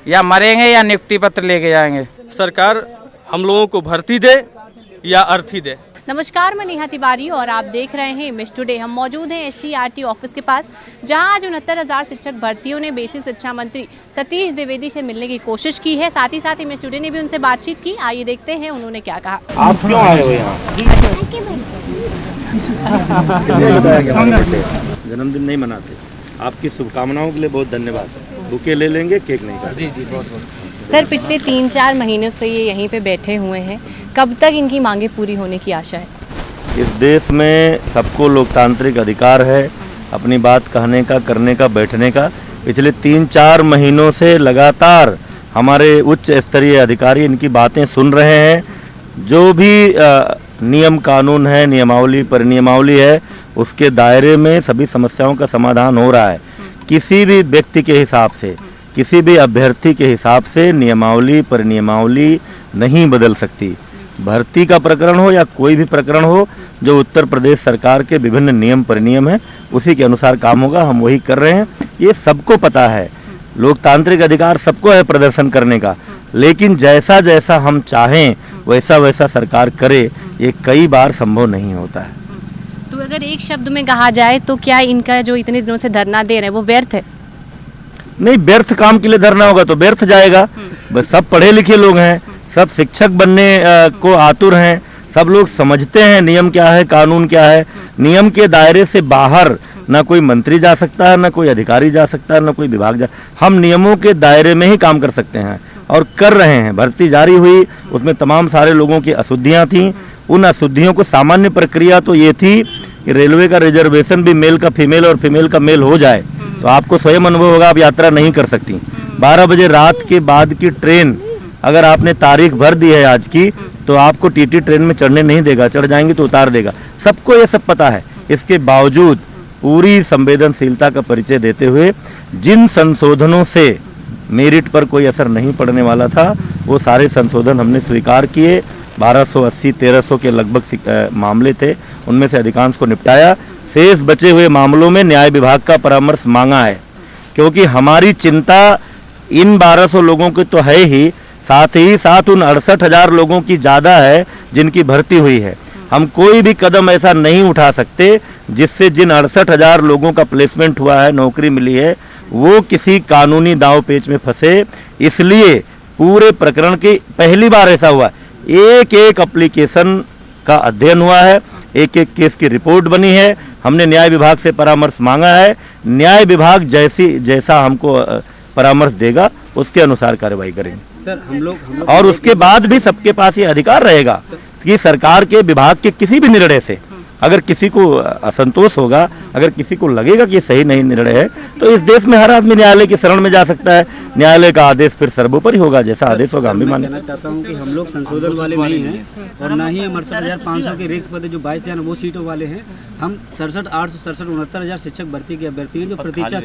या मरेंगे या नियुक्ति पत्र लेके जाएंगे। सरकार हम लोगों को भर्ती दे या अर्थी दे। नमस्कार, मैं नेहा तिवारी और आप देख रहे हैं इमेज टुडे। हम मौजूद हैं SCERT ऑफिस के पास, जहां आज 69,000 शिक्षक भर्तियों ने बेसिक शिक्षा मंत्री सतीश द्विवेदी से मिलने की कोशिश की है। साथ ही साथ इमेज टुडे ने भी उनसे बातचीत की। आइए देखते हैं उन्होंने क्या कहा। आप क्यों आए हो यहाँ? जन्मदिन नहीं मनाते, आपकी शुभकामनाओं के लिए बहुत धन्यवाद। बुके ले लेंगे, केक नहीं खाते। जी बहुत। सर, पिछले 3-4 महीनों से ये यहीं पे बैठे हुए हैं, कब तक इनकी मांगे पूरी होने की आशा है? इस देश में सबको लोकतांत्रिक अधिकार है अपनी बात कहने का, करने का, बैठने का। पिछले 3-4 महीनों से लगातार हमारे उच्च स्तरीय अधिकारी इनकी बातें सुन रहे हैं। जो भी नियम कानून है, नियमावली परिनियमावली है, उसके दायरे में सभी समस्याओं का समाधान हो रहा है। किसी भी व्यक्ति के हिसाब से, किसी भी अभ्यर्थी के हिसाब से नियमावली परिनियमावली नहीं बदल सकती। भर्ती का प्रकरण हो या कोई भी प्रकरण हो, जो उत्तर प्रदेश सरकार के विभिन्न नियम परिनियम हैं, उसी के अनुसार काम होगा। हम वही कर रहे हैं, ये सबको पता है। लोकतांत्रिक अधिकार सबको है प्रदर्शन करने का, लेकिन जैसा जैसा हम चाहें वैसा वैसा सरकार करे, ये कई बार संभव नहीं होता है। तो अगर एक शब्द में कहा जाए तो क्या इनका जो इतने दिनों से धरना दे रहे हैं वो व्यर्थ है? नहीं, व्यर्थ काम के लिए धरना होगा तो व्यर्थ जाएगा। बस सब पढ़े लिखे लोग हैं, सब शिक्षक बनने को आतुर हैं, सब लोग समझते हैं नियम क्या है, कानून क्या है। नियम के दायरे से बाहर ना कोई मंत्री जा सकता है, ना कोई अधिकारी जा सकता है, ना कोई विभाग जा। हम नियमों के दायरे में ही काम कर सकते हैं और कर रहे हैं। भर्ती जारी हुई, उसमें तमाम सारे लोगों की अशुद्धियाँ थीं। उन अशुद्धियों को सामान्य प्रक्रिया तो ये थी कि रेलवे का रिजर्वेशन भी मेल का फीमेल और फीमेल का मेल हो जाए, तो आपको स्वयं अनुभव होगा, आप यात्रा नहीं कर सकती। 12 बजे रात के बाद की ट्रेन अगर आपने तारीख भर दी है आज की, तो आपको TT ट्रेन में चढ़ने नहीं देगा, चढ़ जाएंगे तो उतार देगा। सबको ये सब पता है। इसके बावजूद पूरी संवेदनशीलता का परिचय देते हुए जिन संशोधनों से मेरिट पर कोई असर नहीं पड़ने वाला था, वो सारे संशोधन हमने स्वीकार किए। 1280-1300 के लगभग मामले थे, उनमें से अधिकांश को निपटाया। शेष बचे हुए मामलों में न्याय विभाग का परामर्श मांगा है, क्योंकि हमारी चिंता इन 1200 लोगों की तो है ही, साथ ही साथ उन 68,000 लोगों की ज़्यादा है जिनकी भर्ती हुई है। हम कोई भी कदम ऐसा नहीं उठा सकते जिससे जिन 68,000 लोगों का प्लेसमेंट हुआ है, नौकरी मिली है, वो किसी कानूनी दांव पेच में फंसे। इसलिए पूरे प्रकरण की पहली बार ऐसा हुआ, एक एक एप्लीकेशन का अध्ययन हुआ है, एक एक केस की रिपोर्ट बनी है। हमने न्याय विभाग से परामर्श मांगा है। न्याय विभाग जैसा हमको परामर्श देगा उसके अनुसार कार्रवाई करेंगे सर। हम लोग और उसके बाद भी सबके पास ये अधिकार रहेगा कि सरकार के विभाग के किसी भी निर्णय से अगर किसी को असंतोष होगा, अगर किसी को लगेगा कि ये सही नहीं निर्णय है, तो इस देश में हर आदमी न्यायालय की शरण में जा सकता है। न्यायालय का आदेश फिर सर्वोपरि होगा, जैसा आदेश होगा हम भी मानेंगे। कहना चाहता हूँ कि हम लोग संशोधन वाले नहीं हैं और ना ही हम 68,500 के रिक्त पद जो 22,000 वो सीटों वाले हैं। हम 67,867 69,000 शिक्षक भर्ती के अभ्यर्थी हैं जो प्रतीक्षा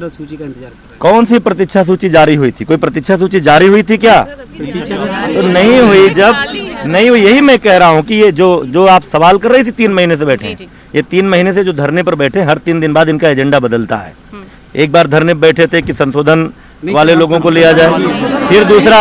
सूची का इंतजार कर रहे हैं। कौन सी प्रतीक्षा सूची जारी हुई थी? कोई प्रतीक्षा सूची जारी हुई थी क्या? तो नहीं हुई। जब नहीं हुई, यही मैं कह रहा हूँ कि ये जो आप सवाल कर रही थी 3 महीने से बैठे, ये 3 महीने से जो धरने पर बैठे, हर 3 दिन बाद इनका एजेंडा बदलता है। एक बार धरने पर बैठे थे कि संशोधन वाले लोगों को लिया जाए, फिर दूसरा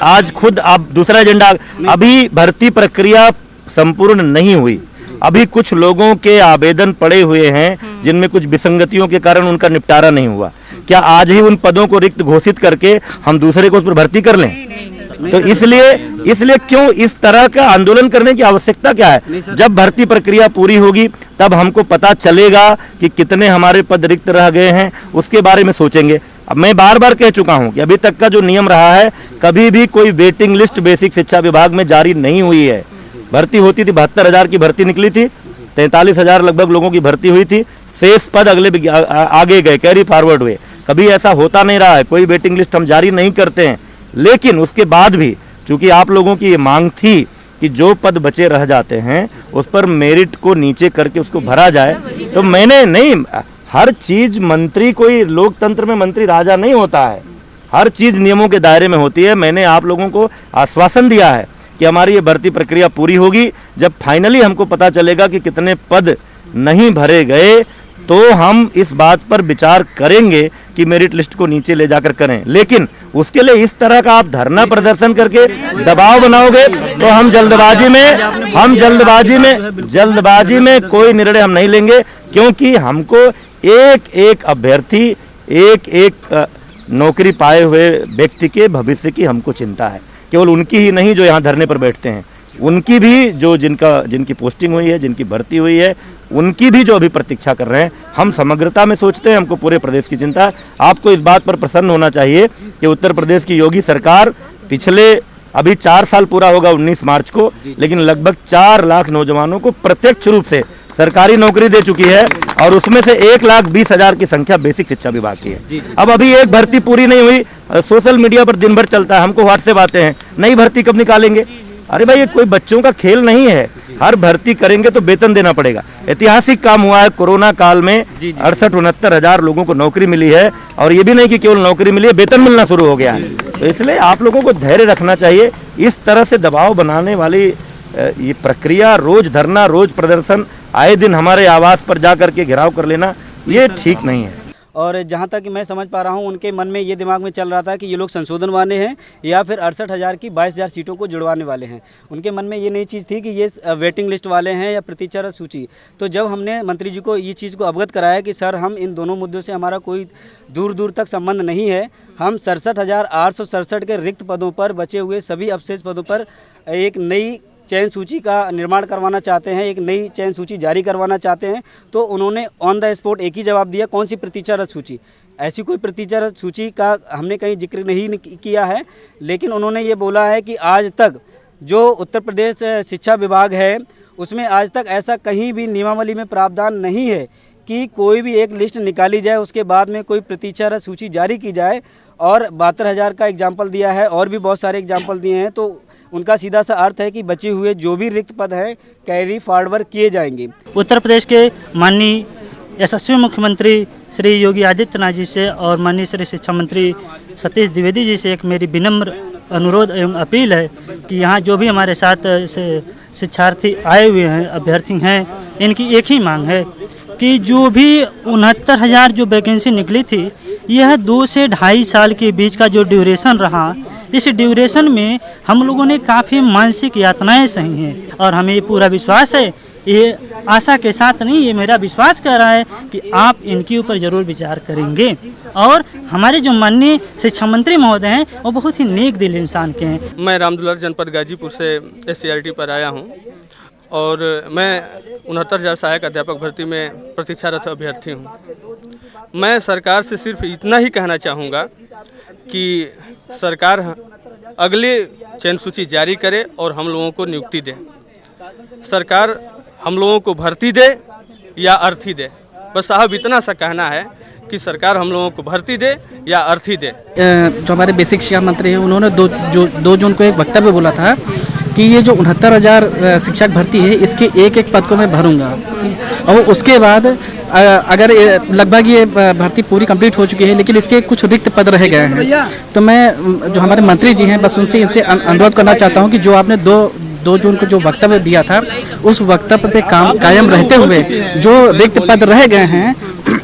आज खुद अब दूसरा एजेंडा। अभी भर्ती प्रक्रिया संपूर्ण नहीं हुई, अभी कुछ लोगों के आवेदन पड़े हुए हैं जिनमें कुछ विसंगतियों के कारण उनका निपटारा नहीं हुआ। क्या आज ही उन पदों को रिक्त घोषित करके हम दूसरे को उस पर भर्ती कर लें? तो इसलिए क्यों इस तरह का आंदोलन करने की आवश्यकता क्या है? जब भर्ती प्रक्रिया पूरी होगी तब हमको पता चलेगा कि कितने हमारे पद रिक्त रह गए हैं, उसके बारे में सोचेंगे। अब मैं बार बार कह चुका हूं कि अभी तक का जो नियम रहा है, कभी भी कोई वेटिंग लिस्ट बेसिक शिक्षा विभाग में जारी नहीं हुई है। भर्ती होती थी, 72,000 की भर्ती निकली थी, 43,000 लगभग लोगों की भर्ती हुई थी, शेष पद अगले आगे गए, कैरी फॉरवर्ड हुए। कभी ऐसा होता नहीं रहा है, कोई वेटिंग लिस्ट हम जारी नहीं करते हैं। लेकिन उसके बाद भी चूंकि आप लोगों की ये मांग थी कि जो पद बचे रह जाते हैं उस पर मेरिट को नीचे करके उसको भरा जाए, तो मैंने नहीं, हर चीज मंत्री, कोई लोकतंत्र में मंत्री राजा नहीं होता है, हर चीज नियमों के दायरे में होती है। मैंने आप लोगों को आश्वासन दिया है कि हमारी ये भर्ती प्रक्रिया पूरी होगी। जब फाइनली हमको पता चलेगा कि कितने पद नहीं भरे गए, तो हम इस बात पर विचार करेंगे कि मेरिट लिस्ट को नीचे ले जाकर करें। लेकिन उसके लिए इस तरह का आप धरना प्रदर्शन करके दबाव बनाओगे तो हम जल्दबाजी में कोई निर्णय हम नहीं लेंगे, क्योंकि हमको एक एक अभ्यर्थी, एक एक नौकरी पाए हुए व्यक्ति के भविष्य की हमको चिंता है। केवल उनकी ही नहीं जो यहाँ धरने पर बैठते हैं, उनकी भी जो जिनकी पोस्टिंग हुई है, जिनकी भर्ती हुई है, उनकी भी जो अभी प्रतीक्षा कर रहे हैं। हम समग्रता में सोचते हैं, हमको पूरे प्रदेश की चिंता है। आपको इस बात पर प्रसन्न होना चाहिए कि उत्तर प्रदेश की योगी सरकार पिछले अभी 4 साल पूरा होगा 19 मार्च को, लेकिन लगभग 4 लाख नौजवानों को प्रत्यक्ष रूप से सरकारी नौकरी दे चुकी है, और उसमें से 1,20,000 की संख्या बेसिक शिक्षा विभाग की है। अब अभी एक भर्ती पूरी नहीं हुई, सोशल मीडिया पर दिन भर चलता है, हमको व्हाट्सएप आते हैं नई भर्ती कब निकालेंगे। अरे भाई, ये कोई बच्चों का खेल नहीं है, हर भर्ती करेंगे तो वेतन देना पड़ेगा। ऐतिहासिक काम हुआ है, कोरोना काल में 68-69 हजार लोगों को नौकरी मिली है, और ये भी नहीं कि केवल नौकरी मिली है, वेतन मिलना शुरू हो गया है। तो इसलिए आप लोगों को धैर्य रखना चाहिए। इस तरह से दबाव बनाने वाली ये प्रक्रिया, रोज धरना, रोज प्रदर्शन, आए दिन हमारे आवास पर जा करके घेराव कर लेना, ये ठीक नहीं है। और जहाँ तक मैं समझ पा रहा हूँ, उनके मन में ये दिमाग में चल रहा था कि ये लोग संशोधन वाले हैं या फिर 68,000 की 22,000 सीटों को जुड़वाने वाले हैं। उनके मन में ये नई चीज़ थी कि ये वेटिंग लिस्ट वाले हैं या प्रतीक्षा सूची। तो जब हमने मंत्री जी को ये चीज़ को अवगत कराया कि सर, हम इन दोनों मुद्दों से हमारा कोई दूर दूर तक संबंध नहीं है, हम 67,867 के रिक्त पदों पर, बचे हुए सभी अवशेष पदों पर एक नई चयन सूची का निर्माण करवाना चाहते हैं, एक नई चयन सूची जारी करवाना चाहते हैं। तो उन्होंने ऑन द स्पॉट एक ही जवाब दिया, कौन सी प्रतीक्षारत सूची। ऐसी कोई प्रतीक्षारत सूची का हमने कहीं जिक्र नहीं किया है, लेकिन उन्होंने ये बोला है कि आज तक जो उत्तर प्रदेश शिक्षा विभाग है, उसमें आज तक ऐसा कहीं भी नियमावली में प्रावधान नहीं है कि कोई भी एक लिस्ट निकाली जाए, उसके बाद में कोई प्रतीक्षारत सूची जारी की जाए। और 72,000 का एग्जाम्पल दिया है, और भी बहुत सारे एग्जाम्पल दिए हैं। तो उनका सीधा सा अर्थ है कि बचे हुए जो भी रिक्त पद हैं कैरी फॉरवर्ड किए जाएंगे। उत्तर प्रदेश के माननीय यशस्वी मुख्यमंत्री श्री योगी आदित्यनाथ जी से और माननीय श्री शिक्षा मंत्री सतीश द्विवेदी जी से एक मेरी विनम्र अनुरोध एवं अपील है कि यहाँ जो भी हमारे साथ शिक्षार्थी आए हुए हैं, अभ्यर्थी हैं, इनकी एक ही मांग है कि जो भी 69,000 जो वैकेंसी निकली थी, यह 2 से 2.5 साल के बीच का जो ड्यूरेशन रहा, इस ड्यूरेशन में हम लोगों ने काफ़ी मानसिक यातनाएं सही हैं। और हमें ये पूरा विश्वास है, ये आशा के साथ नहीं, ये मेरा विश्वास कर रहा है कि आप इनके ऊपर ज़रूर विचार करेंगे। और हमारे जो माननीय शिक्षा मंत्री महोदय हैं, वो बहुत ही नेक दिल इंसान के हैं। मैं रामदुलार जनपद गाजीपुर से SCRT पर आया हूँ, और मैं 69,000 सहायक अध्यापक भर्ती में प्रतीक्षारत अभ्यर्थी हूँ। मैं सरकार से सिर्फ इतना ही कहना चाहूँगा कि सरकार अगले चयन सूची जारी करे और हम लोगों को नियुक्ति दे। सरकार हम लोगों को भर्ती दे या अर्थी दे, बस साहब इतना सा कहना है कि सरकार हम लोगों को भर्ती दे या अर्थी दे। जो हमारे बेसिक शिक्षा मंत्री हैं, उन्होंने 2 जून को एक वक्तव्य बोला था कि ये जो 69,000 शिक्षक भर्ती है, इसके एक एक पद को मैं भरूंगा, और उसके बाद अगर लगभग ये भर्ती पूरी कंप्लीट हो चुकी है, लेकिन इसके कुछ रिक्त पद रह गए हैं। तो मैं जो हमारे मंत्री जी हैं, बस उनसे इनसे अनुरोध करना चाहता हूँ कि जो आपने 2 जून को जो वक्तव्य दिया था, उस वक्तव्य पे कायम रहते हुए जो रिक्त पद रह गए हैं,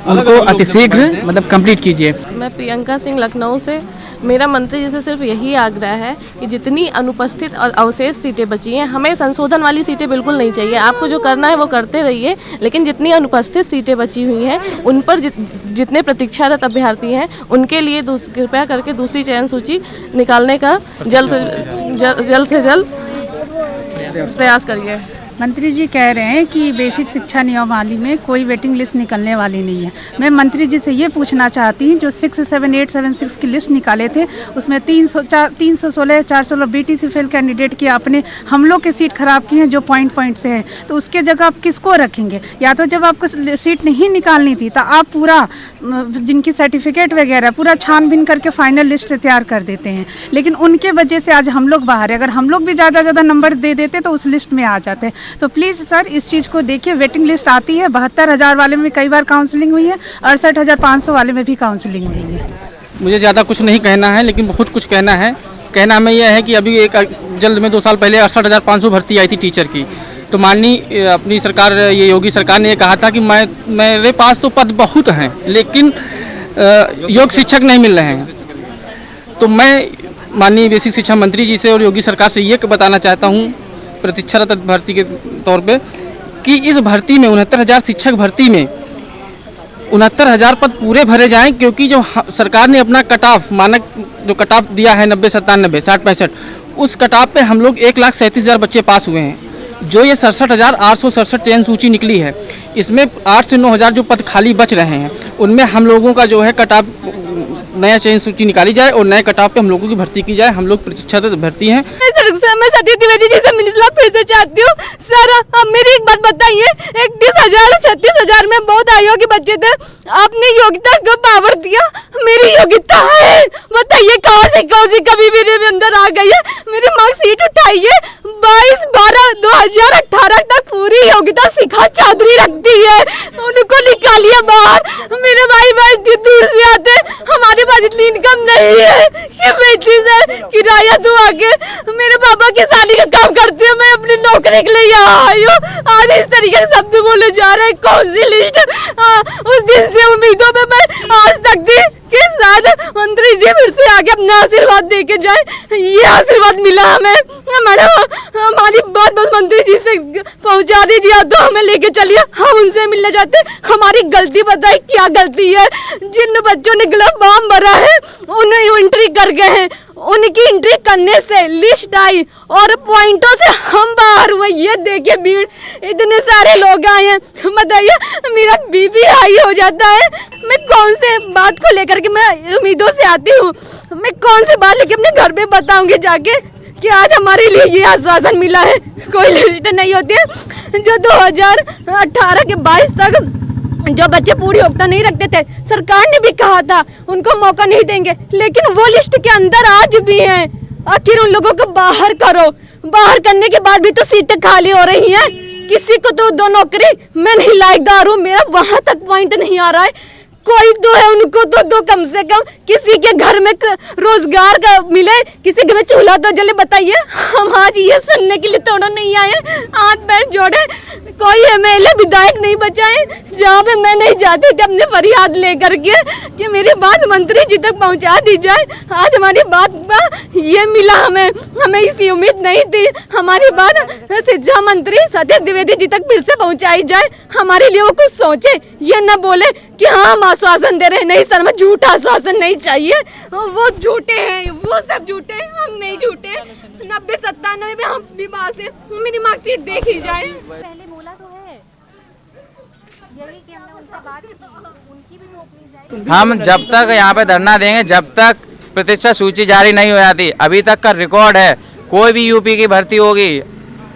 उनको अतिशीघ्र मतलब कंप्लीट कीजिए। मैं प्रियंका सिंह, लखनऊ से। मेरा मंत्री जी से सिर्फ यही आग्रह है कि जितनी अनुपस्थित और अवशेष सीटें बची हैं, हमें संशोधन वाली सीटें बिल्कुल नहीं चाहिए। आपको जो करना है वो करते रहिए, लेकिन जितनी अनुपस्थित सीटें बची हुई हैं, उन पर जितने प्रतीक्षारत अभ्यर्थी हैं, उनके लिए कृपया करके दूसरी चयन सूची निकालने का जल्द से जल्द प्रयास करिए। मंत्री जी कह रहे हैं कि बेसिक शिक्षा नियमावली में कोई वेटिंग लिस्ट निकलने वाली नहीं है। मैं मंत्री जी से ये पूछना चाहती हूँ, जो 67876 की लिस्ट निकाले थे, उसमें 316 416 BTC फेल कैंडिडेट की आपने हम लोग की सीट खराब की हैं, जो पॉइंट से है। तो उसके जगह आप किसको रखेंगे? या तो जब आपको सीट नहीं निकालनी थी तो आप पूरा जिनकी सर्टिफिकेट वगैरह पूरा छानबीन करके फाइनल लिस्ट तैयार कर देते हैं, लेकिन उनके वजह से आज हम लोग बाहर है। अगर हम लोग भी ज़्यादा नंबर दे देते तो उस लिस्ट में आ जाते। तो प्लीज़ सर, इस चीज़ को देखिए। वेटिंग लिस्ट आती है, 72,000 वाले में कई बार काउंसलिंग हुई है, 68,500 वाले में भी काउंसलिंग हुई है। मुझे ज़्यादा कुछ नहीं कहना है, लेकिन बहुत कुछ कहना है। कहना में यह है कि अभी एक जल्द में 2 साल पहले 68,500 भर्ती आई थी टीचर की। तो माननीय अपनी सरकार, ये योगी सरकार ने ये कहा था कि मेरे पास तो पद बहुत हैं लेकिन योग शिक्षक नहीं मिल रहे हैं। तो मैं माननीय बेसिक शिक्षा मंत्री जी से और योगी सरकार से ये बताना चाहता हूँ प्रतीक्षारत भर्ती के तौर पे कि इस भर्ती में 69,000 शिक्षक भर्ती में 69,000 पद पूरे भरे जाएं, क्योंकि जो सरकार ने अपना कट ऑफ मानक जो कट ऑफ दिया है 90-97, 60-65, उस कट ऑफ पे हम लोग 1,37,000 बच्चे पास हुए हैं। जो ये 67,867 चयन सूची निकली है, इसमें 8 से 9,000 जो पद खाली बच रहे हैं, उनमें हम लोगों का जो है कट ऑफ नया चयन सूची निकाली जाए और नए कट ऑफ पे हम लोगों की भर्ती की जाए। हम लोग प्रतीक्षारत भर्ती हैं। मैं सतीश द्विवेदी जी से मिलना फिर से चाहती हूँ। सर, अब मेरी एक बात बताइए, 31,000 और 36,000 में बहुत अयोग्य बच्चे थे, आपने योग्यता को पावर दिया, मेरी योग्यता है, बताइए कौन सी कभी मेरे अंदर आ गई है? मेरी मार्कशीट उठाइए, 22/12/2018 तक पूरी योग्यता शिखा चौधरी रखती है, उनको निकालिए बाहर। मेरे भाई दूर से आते, हमारे पास इतनी इनकम नहीं है कि बेटी से किराया दूं आके। मेरे पापा किसानी का काम करते हैं, मैं अपनी नौकरी के लिए यहाँ आई हूँ। आज इस तरीके से शब्द बोले जा रहे हैं, कौन सी लिस्ट? उस दिन से उम्मीदों में मैं आज तक थी कि शायद मंत्री जी फिर से आके अपना आशीर्वाद दे के जाए। ये आशीर्वाद मिला हमें। मैडम, हमारी बात बस मंत्री जी से पहुंचा दीजिए, तो हमें लेके चलिए, हम उनसे मिलने जाते। हमारी गलती बताइए, क्या गलती है? जिन बच्चों ने गलत फॉर्म भरा है उन्हें एंट्री कर गए हैं, उनकी एंट्री करने से लिस्ट आई और पॉइंटों से हम बाहर हुए। ये देखिए भीड़, इतने सारे लोग आए हैं, बताइए मेरा बीपी हाई हो जाता है। मैं कौन से बात को लेकर के मैं उम्मीदों से आती हूँ, मैं कौन सी बात लेके अपने घर पे बताऊंगी जाके कि आज हमारे लिए ये आश्वासन मिला है? कोई लिस्ट नहीं होती है। जो 2018 के 22 तक जो बच्चे पूरी योग्यता नहीं रखते थे, सरकार ने भी कहा था उनको मौका नहीं देंगे, लेकिन वो लिस्ट के अंदर आज भी हैं। आखिर उन लोगों को बाहर करो, बाहर करने के बाद भी तो सीटें खाली हो रही हैं। किसी को तो 2 नौकरी, मैं नहीं लायकदार हूँ, मेरा वहां तक पॉइंट नहीं आ रहा है। कोई तो है, उनको तो 2 कम से कम किसी के घर में रोजगार का मिले, किसी घर में चूल्हा तो जले। बताइए, हम आज ये सुनने के लिए थोड़ा नहीं आए, हाथ पैर जोड़े। कोई एमएलए विधायक नहीं बचा है जहाँ पे मैं नहीं जाती थी अपने फरियाद लेकर के कि मेरी बात मंत्री जी तक पहुँचा दी जाए। आज हमारी बात ये मिला, हमें इसकी उम्मीद नहीं थी। हमारी बात शिक्षा मंत्री सतीश द्विवेदी जी तक फिर से पहुँचाई जाए, हमारे लिए वो कुछ सोचे, ये न बोले कि हाँ हम आश्वासन दे रहे हैं। नहीं सर, मैं झूठा आश्वासन नहीं चाहिए, वो झूठे हैं, वो सब झूठे हैं, हम नहीं झूठे। 90-97 में हम भी पास है, मेरी मार्कशीट देख ही जाए। पहले बोला तो है यही कि हमने उनसे बात की, उनकी भी नौकरी जाएगी। हम जब तक यहाँ पे धरना देंगे, जब तक प्रतिशत सूची जारी नहीं हो जाती, अभी तक का रिकॉर्ड है, कोई भी यूपी की भर्ती होगी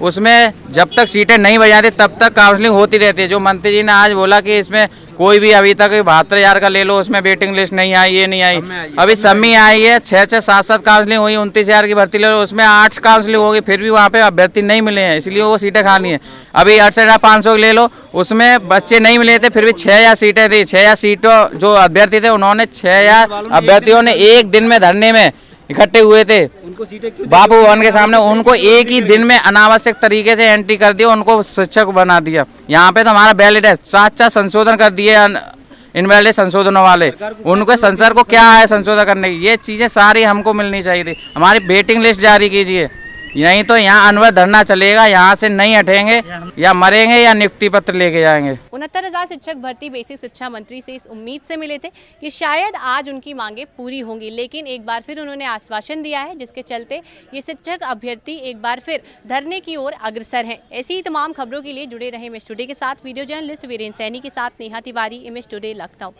उसमें जब तक सीटें नहीं बन जाती तब तक काउंसलिंग होती रहती है। जो मंत्री जी ने आज बोला कि इसमें कोई भी अभी तक 72,000 का ले लो, उसमें वेटिंग लिस्ट नहीं आई, ये नहीं आई, अभी सम्मी आई है, 6-6, 7-7 काउंसलिंग हुई, 29,000 की भर्ती ले लो, उसमें 8 काउंसलिंग होगी, फिर भी वहाँ पे अभ्यर्थी नहीं मिले हैं, इसलिए वो सीटें खाली हैं। अभी 68,500 ले लो, उसमें बच्चे नहीं मिले थे, फिर भी 6,000 सीटें थी। 6,000 सीटों जो अभ्यर्थी थे, उन्होंने 6,000 अभ्यर्थियों ने एक दिन में धरने में इकट्ठे हुए थे बापू भवन के सामने, उनको एक ही दिन में अनावश्यक तरीके से एंट्री कर दिया, उनको शिक्षक बना दिया। यहाँ पे तो हमारा वैलिड है, 4 संशोधन कर दिए इनवैलिड संशोधनों वाले, उनको संसद को क्या है संशोधन करने की? ये चीजें सारी हमको मिलनी चाहिए थी। हमारी वेटिंग लिस्ट जारी कीजिए, नहीं तो यहाँ अनवरत धरना चलेगा, यहाँ से नहीं हटेंगे, या मरेंगे या नियुक्ति पत्र लेके जाएंगे। 69,000 शिक्षक भर्ती बेसिक शिक्षा मंत्री से इस उम्मीद से मिले थे कि शायद आज उनकी मांगे पूरी होंगी, लेकिन एक बार फिर उन्होंने आश्वासन दिया है, जिसके चलते ये शिक्षक अभ्यर्थी एक बार फिर धरने की ओर अग्रसर हैं। ऐसी ही तमाम खबरों के लिए जुड़े रहे इमेज टुडे के साथ। वीडियो जर्नलिस्ट वीरेंद्र सैनी के साथ नेहा तिवारी, इमेज टुडे, लखनऊ।